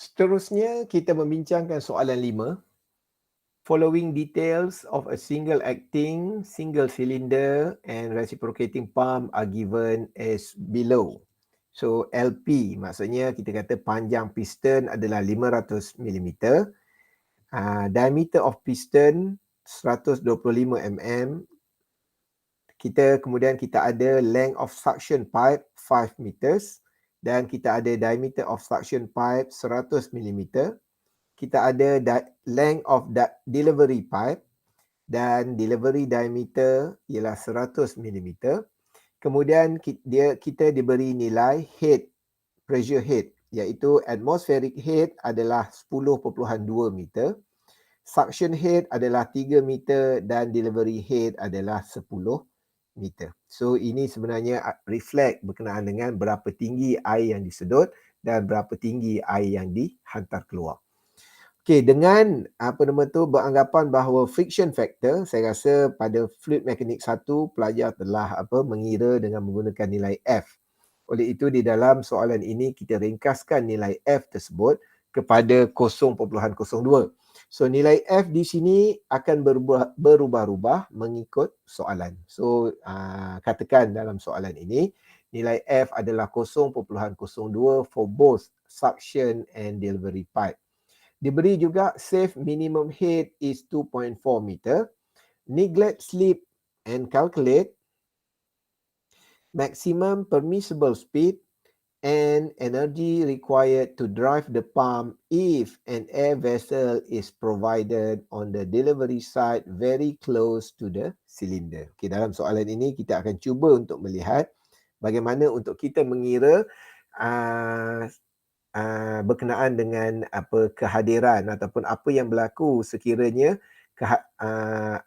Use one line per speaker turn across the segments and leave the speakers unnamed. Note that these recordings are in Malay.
Seterusnya, kita membincangkan soalan 5. Following details of a single acting, single cylinder and reciprocating pump are given as below. So LP maksudnya kita kata panjang piston adalah 500 mm, diameter of piston 125 mm. Kemudian kita ada length of suction pipe 5 meters dan kita ada diameter of suction pipe 100 mm. Kita ada length of delivery pipe dan delivery diameter ialah 100 mm. Kemudian kita diberi nilai head, pressure head, iaitu atmospheric head adalah 10.2 meter, suction head adalah 3 meter dan delivery head adalah 10 meter. So ini sebenarnya reflect berkenaan dengan berapa tinggi air yang disedut dan berapa tinggi air yang dihantar keluar. Okey, dengan beranggapan bahawa friction factor, saya rasa pada fluid mekanik 1 pelajar telah mengira dengan menggunakan nilai F. Oleh itu di dalam soalan ini kita ringkaskan nilai F tersebut kepada 0.02. So nilai F di sini akan berubah-ubah mengikut soalan. So katakan dalam soalan ini nilai F adalah 0.02 for both suction and delivery pipe. Diberi juga safe minimum head is 2.4 meter. Neglect slip and calculate maximum permissible speed and energy required to drive the pump if an air vessel is provided on the delivery side very close to the cylinder. Okay, dalam soalan ini kita akan cuba untuk melihat bagaimana untuk kita mengira berkenaan dengan kehadiran ataupun apa yang berlaku sekiranya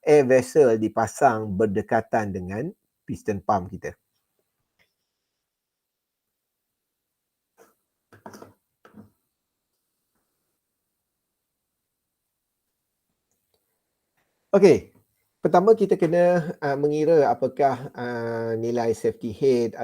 air vessel dipasang berdekatan dengan piston pump kita. Okey, pertama kita kena mengira apakah nilai safety head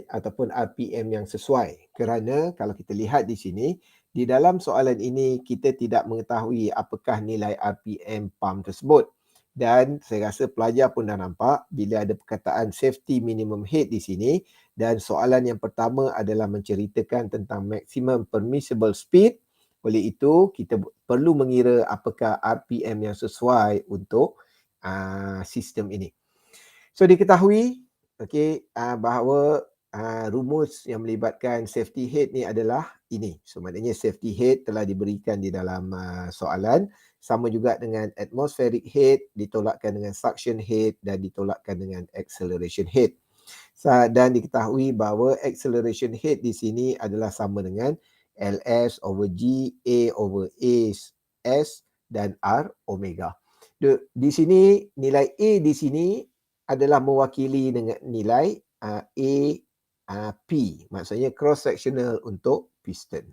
ataupun RPM yang sesuai. Kerana kalau kita lihat di sini, di dalam soalan ini kita tidak mengetahui apakah nilai RPM pump tersebut. Dan saya rasa pelajar pun dah nampak bila ada perkataan safety minimum head di sini dan soalan yang pertama adalah menceritakan tentang maximum permissible speed. Oleh itu, kita perlu mengira apakah RPM yang sesuai untuk sistem ini. So, diketahui bahawa rumus yang melibatkan safety head ni adalah ini. So, maknanya safety head telah diberikan di dalam soalan. Sama juga dengan atmospheric head ditolakkan dengan suction head dan ditolakkan dengan acceleration head. Dan diketahui bahawa acceleration head di sini adalah sama dengan LS over G, A over A, S dan R omega. Di sini nilai A di sini adalah mewakili dengan nilai A P, maksudnya cross sectional untuk piston.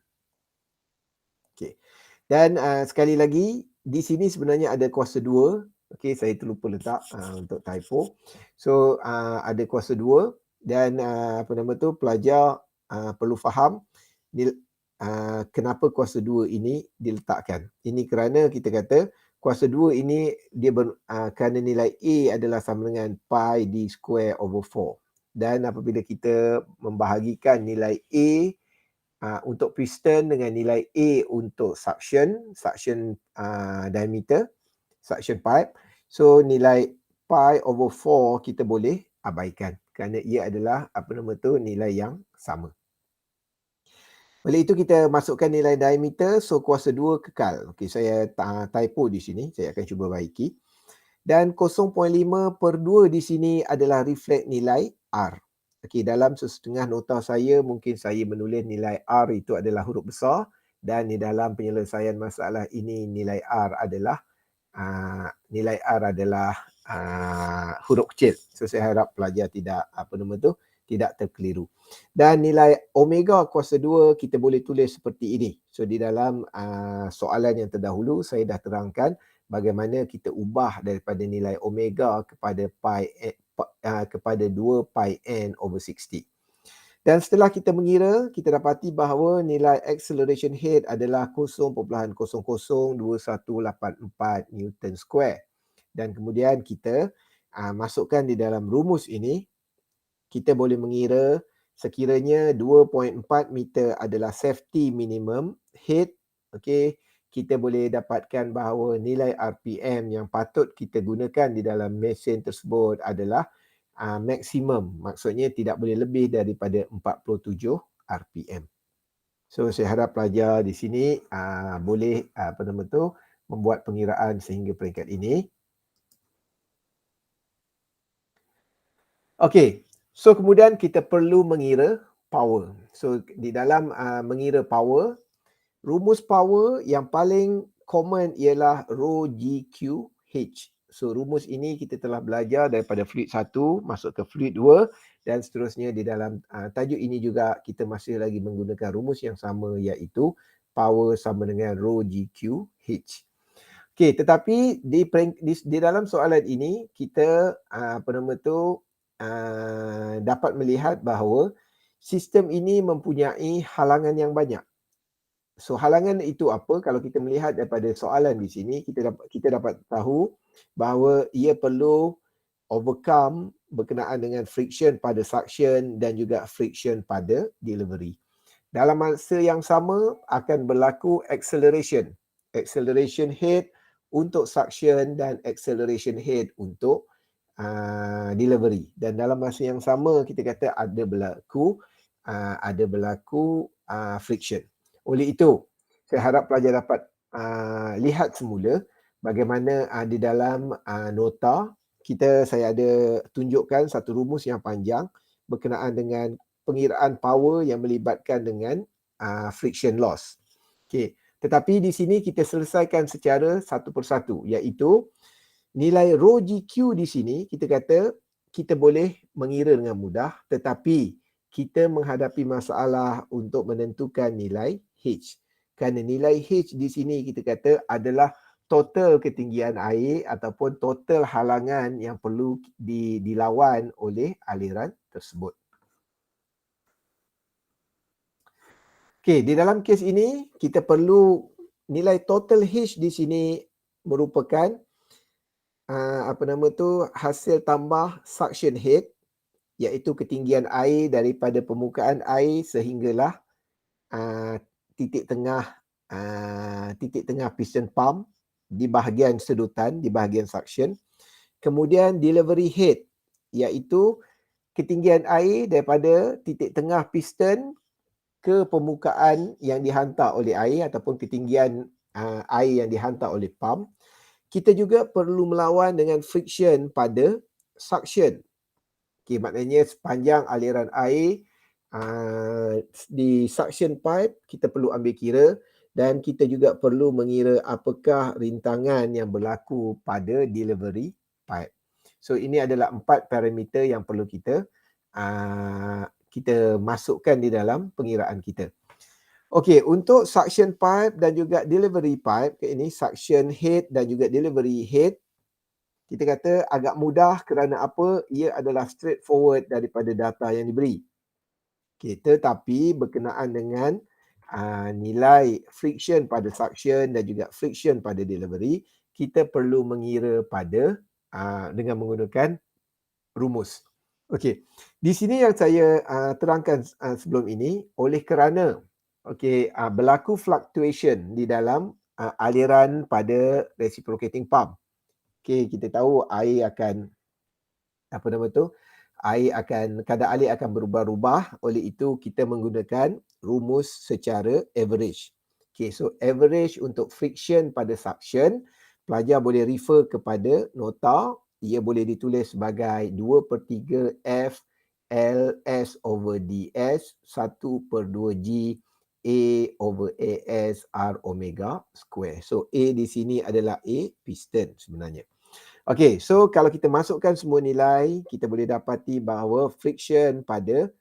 Okey. Dan sekali lagi di sini sebenarnya ada kuasa 2. Okey, saya terlupa letak untuk typo. So ada kuasa 2 dan pelajar perlu faham kenapa kuasa 2 ini diletakkan. Ini kerana kita kata kuasa 2 ini dia kerana nilai A adalah sama dengan pi d square over 4. Dan apabila kita membahagikan nilai A untuk piston dengan nilai A untuk suction diameter, suction pipe. So nilai pi over 4 kita boleh abaikan kerana ia adalah nilai yang sama. Oleh itu kita masukkan nilai diameter, so kuasa 2 kekal. Okey, saya typo di sini, saya akan cuba baiki. Dan 0.5/2 di sini adalah reflect nilai R. Okey, dalam sesetengah nota saya mungkin saya menulis nilai R itu adalah huruf besar dan di dalam penyelesaian masalah ini nilai R adalah huruf kecil. So saya harap pelajar tidak terkeliru. Dan nilai omega kuasa 2 kita boleh tulis seperti ini. So di dalam soalan yang terdahulu saya dah terangkan bagaimana kita ubah daripada nilai omega kepada 2 pi n over 60. Dan setelah kita mengira, kita dapati bahawa nilai acceleration head adalah 0.002184 Newton square. Dan kemudian kita masukkan di dalam rumus ini, kita boleh mengira sekiranya 2.4 meter adalah safety minimum head, okey, kita boleh dapatkan bahawa nilai RPM yang patut kita gunakan di dalam mesin tersebut adalah maksimum. Maksudnya tidak boleh lebih daripada 47 RPM. So saya harap pelajar di sini boleh membuat pengiraan sehingga peringkat ini. Okey, so kemudian kita perlu mengira power. So di dalam mengira power, rumus power yang paling common ialah rho GQH. So rumus ini kita telah belajar daripada fluid 1 masuk ke fluid 2 dan seterusnya di dalam tajuk ini juga kita masih lagi menggunakan rumus yang sama, iaitu power sama dengan rho GQH. Okey, tetapi di dalam soalan ini kita dapat melihat bahawa sistem ini mempunyai halangan yang banyak. So halangan itu apa? Kalau kita melihat daripada soalan di sini, kita dapat tahu bahawa ia perlu overcome berkenaan dengan friction pada suction dan juga friction pada delivery. Dalam masa yang sama akan berlaku acceleration head untuk suction dan acceleration head untuk delivery. Dan dalam masa yang sama kita kata ada berlaku friction. Oleh itu, saya harap pelajar dapat lihat semula bagaimana di dalam nota saya ada tunjukkan satu rumus yang panjang berkenaan dengan pengiraan power yang melibatkan dengan friction loss. Okey, tetapi di sini kita selesaikan secara satu persatu, iaitu nilai rho GQ di sini kita kata kita boleh mengira dengan mudah, tetapi kita menghadapi masalah untuk menentukan nilai H. Kerana nilai H di sini kita kata adalah total ketinggian air ataupun total halangan yang perlu dilawan oleh aliran tersebut. Okey, di dalam kes ini kita perlu nilai total H di sini merupakan hasil tambah suction head, iaitu ketinggian air daripada permukaan air sehinggalah titik tengah piston pump di bahagian sedutan, di bahagian suction. Kemudian delivery head, iaitu ketinggian air daripada titik tengah piston ke permukaan yang dihantar oleh air ataupun ketinggian air yang dihantar oleh pump. Kita juga perlu melawan dengan friction pada suction. Okay, maknanya sepanjang aliran air di suction pipe kita perlu ambil kira, dan kita juga perlu mengira apakah rintangan yang berlaku pada delivery pipe. So ini adalah 4 parameter yang perlu kita masukkan di dalam pengiraan kita. Okey, untuk suction pipe dan juga delivery pipe, ini suction head dan juga delivery head, kita kata agak mudah kerana apa? Ia adalah straightforward daripada data yang diberi. Okey, tetapi berkenaan dengan nilai friction pada suction dan juga friction pada delivery, kita perlu mengira pada dengan menggunakan rumus. Okey, di sini yang saya terangkan sebelum ini, oleh kerana berlaku fluctuation di dalam aliran pada reciprocating pump. Okey, kita tahu air akan kadar air akan berubah-ubah, oleh itu kita menggunakan rumus secara average. Okey, so average untuk friction pada suction, pelajar boleh refer kepada nota. Ia boleh ditulis sebagai 2/3 F LS over DS 1/2G A over AS R omega square. So A di sini adalah A piston sebenarnya. Okey, so kalau kita masukkan semua nilai, kita boleh dapati bahawa friction pada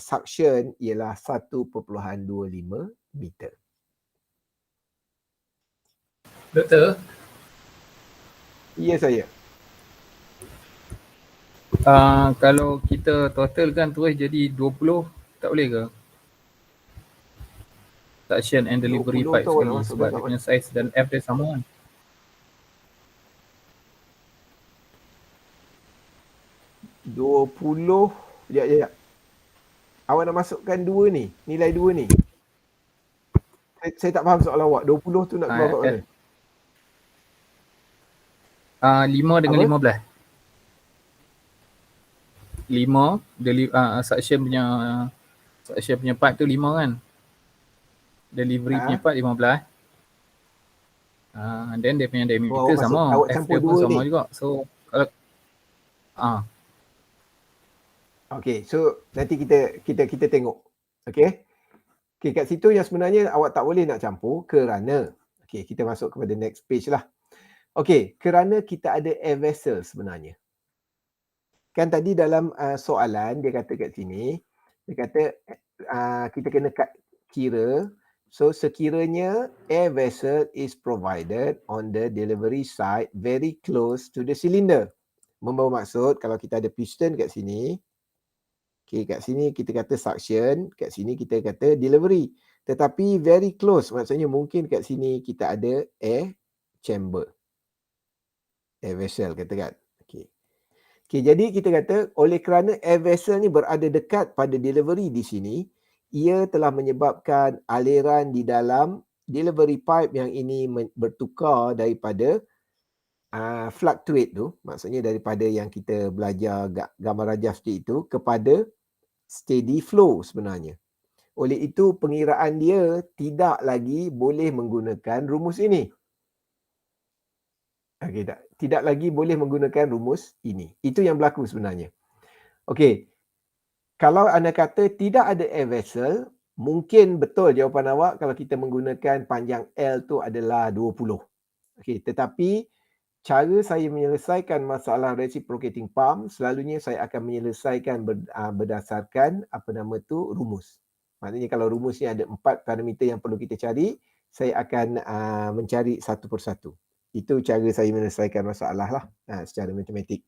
suction ialah 1.25 meter.
Doktor?
Ya, saya.
Kalau kita total kan terus jadi 20 Tak boleh ke? Suction and delivery
20
pipe
tu awak nak
sekali
masukkan
sebab
kat
dia
mana?
punya size dan F dia sama kan.
20. Sekejap. Awak nak masukkan 2 ni, nilai 2 ni. Saya tak faham soalan awak. 20 tu nak keluar kat mana?
5 dengan
Apa?
15. 5 suction punya pipe tu 5 kan. Delivery punya pipe 15. Then dia punya diameter sama.
Awak
F
campur
dia pun
2
sama
ni.
juga. So kalau
Okey, so nanti kita tengok. Okey. Okey, kat situ yang sebenarnya awak tak boleh nak campur kerana kita masuk kepada next page lah. Okey, kerana kita ada air vessel sebenarnya. Kan tadi dalam soalan dia kata kat sini, dia kata kita kena kira, so sekiranya air vessel is provided on the delivery side very close to the cylinder. Membawa maksud kalau kita ada piston kat sini, kat sini kita kata suction, kat sini kita kata delivery. Tetapi very close, maksudnya mungkin kat sini kita ada air chamber. Air vessel katakan. Jadi kita kata oleh kerana air vessel ni berada dekat pada delivery di sini, ia telah menyebabkan aliran di dalam delivery pipe yang ini bertukar daripada fluctuate tu, maksudnya daripada yang kita belajar gambar rajah seperti itu kepada steady flow sebenarnya. Oleh itu pengiraan dia tidak lagi boleh menggunakan rumus ini. Tidak lagi boleh menggunakan rumus ini. Itu yang berlaku sebenarnya. Okey. Kalau anda kata tidak ada air vessel, mungkin betul jawapan awak kalau kita menggunakan panjang L tu adalah 20. Okey, tetapi cara saya menyelesaikan masalah reciprocating pump selalunya saya akan menyelesaikan berdasarkan rumus. Maknanya kalau rumus ni ada 4 parameter yang perlu kita cari, saya akan mencari satu persatu. Itu cara saya menyelesaikan masalah lah secara matematik.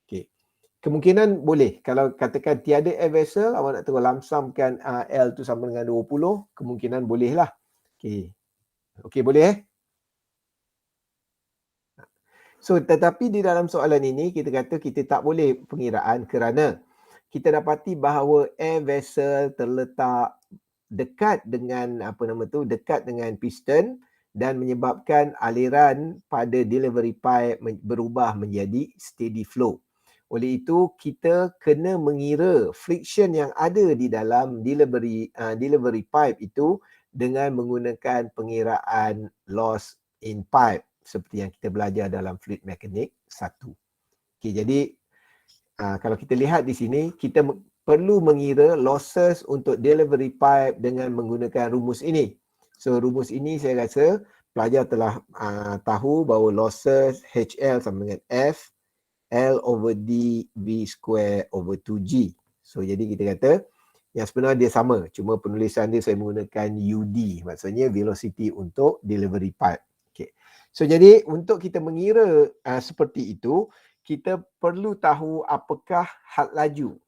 Okey. Kemungkinan boleh. Kalau katakan tiada air vessel, awak nak terus lamsamkan L tu sama dengan 20, kemungkinan boleh lah. Okey, boleh So, tetapi di dalam soalan ini, kita kata kita tak boleh pengiraan kerana kita dapati bahawa air vessel terletak dekat dengan dekat dengan piston dan menyebabkan aliran pada delivery pipe berubah menjadi steady flow. Oleh itu kita kena mengira friction yang ada di dalam delivery pipe itu dengan menggunakan pengiraan loss in pipe seperti yang kita belajar dalam fluid mekanik 1. Jadi kalau kita lihat di sini kita perlu mengira losses untuk delivery pipe dengan menggunakan rumus ini. So rumus ini saya rasa pelajar telah tahu bahawa losses HL sama dengan F L over D V square over 2G. So jadi kita kata yang sebenarnya dia sama, cuma penulisan dia saya menggunakan UD, maksudnya velocity untuk delivery pipe. So jadi untuk kita mengira seperti itu, kita perlu tahu apakah had laju.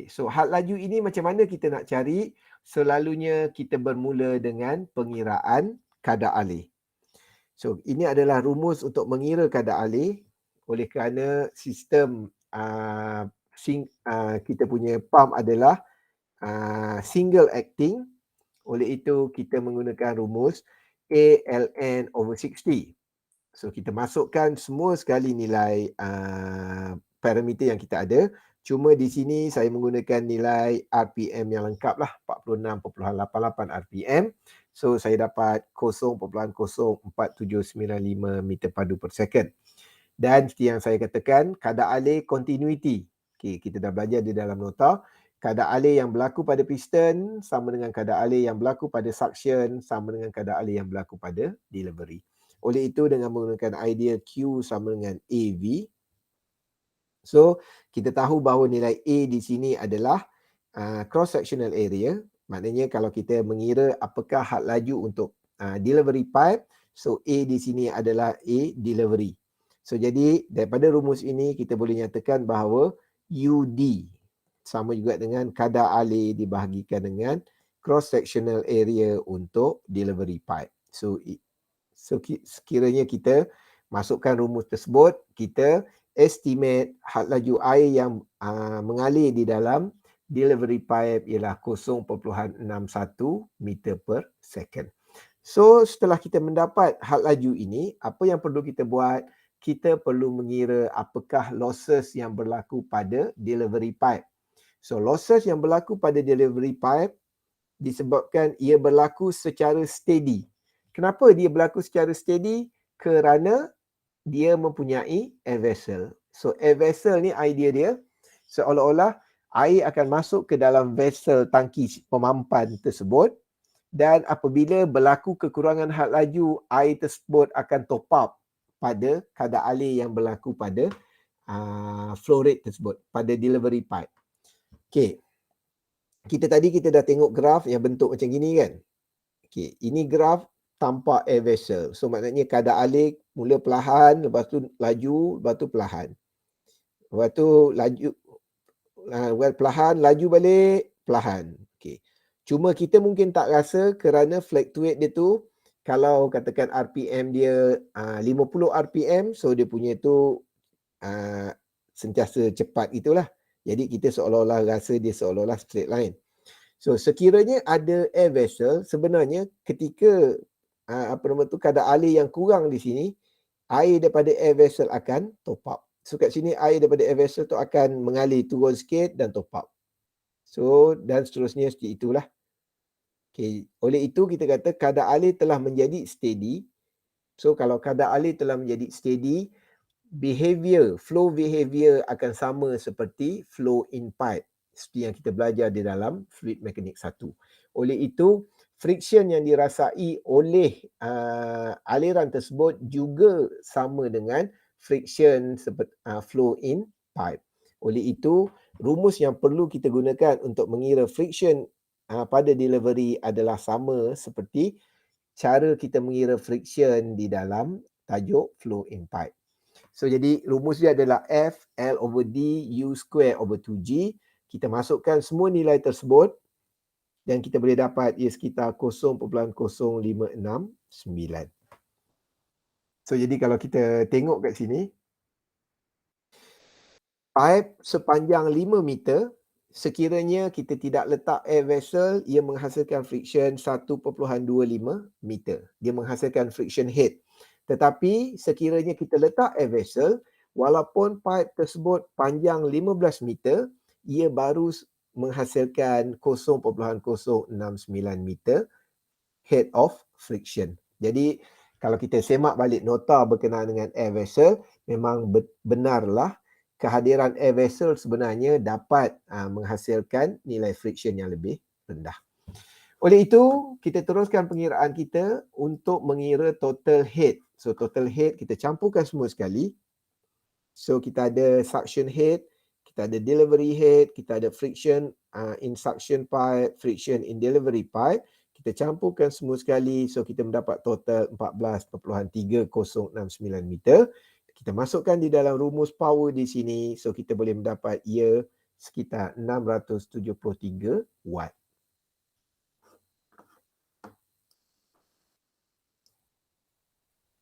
So had laju ini macam mana kita nak cari? Selalunya kita bermula dengan pengiraan kadar alih. So ini adalah rumus untuk mengira kadar alih. Oleh kerana sistem kita punya pump adalah single acting, oleh itu kita menggunakan rumus ALN over 60. So kita masukkan semua sekali nilai parameter yang kita ada. Cuma di sini saya menggunakan nilai RPM yang lengkap lah, 46.88 RPM. So saya dapat 0.04795 meter padu per second. Dan seperti yang saya katakan, kadar alih continuity. Kita dah belajar di dalam nota. Kadar alih yang berlaku pada piston sama dengan kadar alih yang berlaku pada suction sama dengan kadar alih yang berlaku pada delivery. Oleh itu dengan menggunakan idea Q sama dengan AV. So kita tahu bahawa nilai A di sini adalah cross sectional area. Maknanya kalau kita mengira apakah had laju untuk delivery pipe, so A di sini adalah A delivery. So jadi daripada rumus ini kita boleh nyatakan bahawa UD sama juga dengan kadar alir dibahagikan dengan cross sectional area untuk delivery pipe. So sekiranya kita masukkan rumus tersebut, kita estimate had laju air yang mengalir di dalam delivery pipe ialah 0.61 meter per second. So setelah kita mendapat had laju ini, apa yang perlu kita buat? Kita perlu mengira apakah losses yang berlaku pada delivery pipe. So losses yang berlaku pada delivery pipe disebabkan ia berlaku secara steady. Kenapa dia berlaku secara steady? Kerana dia mempunyai air vessel. So air vessel ni idea dia seolah-olah air akan masuk ke dalam vessel tangki pemampan tersebut, dan apabila berlaku kekurangan had laju, air tersebut akan top up pada kadar alir yang berlaku pada flow rate tersebut, pada delivery pipe. Okey. Kita dah tengok graf yang bentuk macam gini kan. Okey, ini graf tanpa air vessel. So maknanya kadar alir mula perlahan, lepas tu laju, lepas tu perlahan. Lepas tu laju, perlahan, laju balik, perlahan. Okey. Cuma kita mungkin tak rasa kerana fluctuate dia tu, kalau katakan RPM dia 50 RPM, so dia punya tu sentiasa cepat itulah. Jadi kita seolah-olah rasa dia seolah-olah straight line. So sekiranya ada air vessel, sebenarnya ketika kadar alir yang kurang di sini, air daripada air vessel akan top up. So kat sini air daripada air vessel tu akan mengalir turun sikit dan top up. So dan seterusnya seperti itulah. Okay. Oleh itu kita kata kadar alir telah menjadi steady. So kalau kadar alir telah menjadi steady, flow behavior akan sama seperti flow in pipe, seperti yang kita belajar di dalam fluid mekanik 1. Oleh itu, friction yang dirasai oleh aliran tersebut juga sama dengan friction seperti flow in pipe. Oleh itu, rumus yang perlu kita gunakan untuk mengira friction pada delivery adalah sama seperti cara kita mengira friction di dalam tajuk flow in pipe. So jadi rumus dia adalah F L over D U square over 2G. Kita masukkan semua nilai tersebut dan kita boleh dapat ia sekitar 0.0569. So jadi kalau kita tengok kat sini, pipe sepanjang 5 meter, sekiranya kita tidak letak air vessel, ia menghasilkan friction 1.25 meter. Dia menghasilkan friction head. Tetapi sekiranya kita letak air vessel, walaupun pipe tersebut panjang 15 meter, ia baru menghasilkan 0.069 meter head of friction. Jadi kalau kita semak balik nota berkenaan dengan air vessel, memang benarlah kehadiran air vessel sebenarnya dapat menghasilkan nilai friction yang lebih rendah. Oleh itu, kita teruskan pengiraan kita untuk mengira total head. So total head kita campurkan semua sekali. So kita ada suction head, kita ada delivery head, kita ada friction in suction pipe, friction in delivery pipe. Kita campurkan semua sekali. So kita mendapat total 14.3069 meter. Kita masukkan di dalam rumus power di sini. So kita boleh mendapat ia sekitar 673 watt.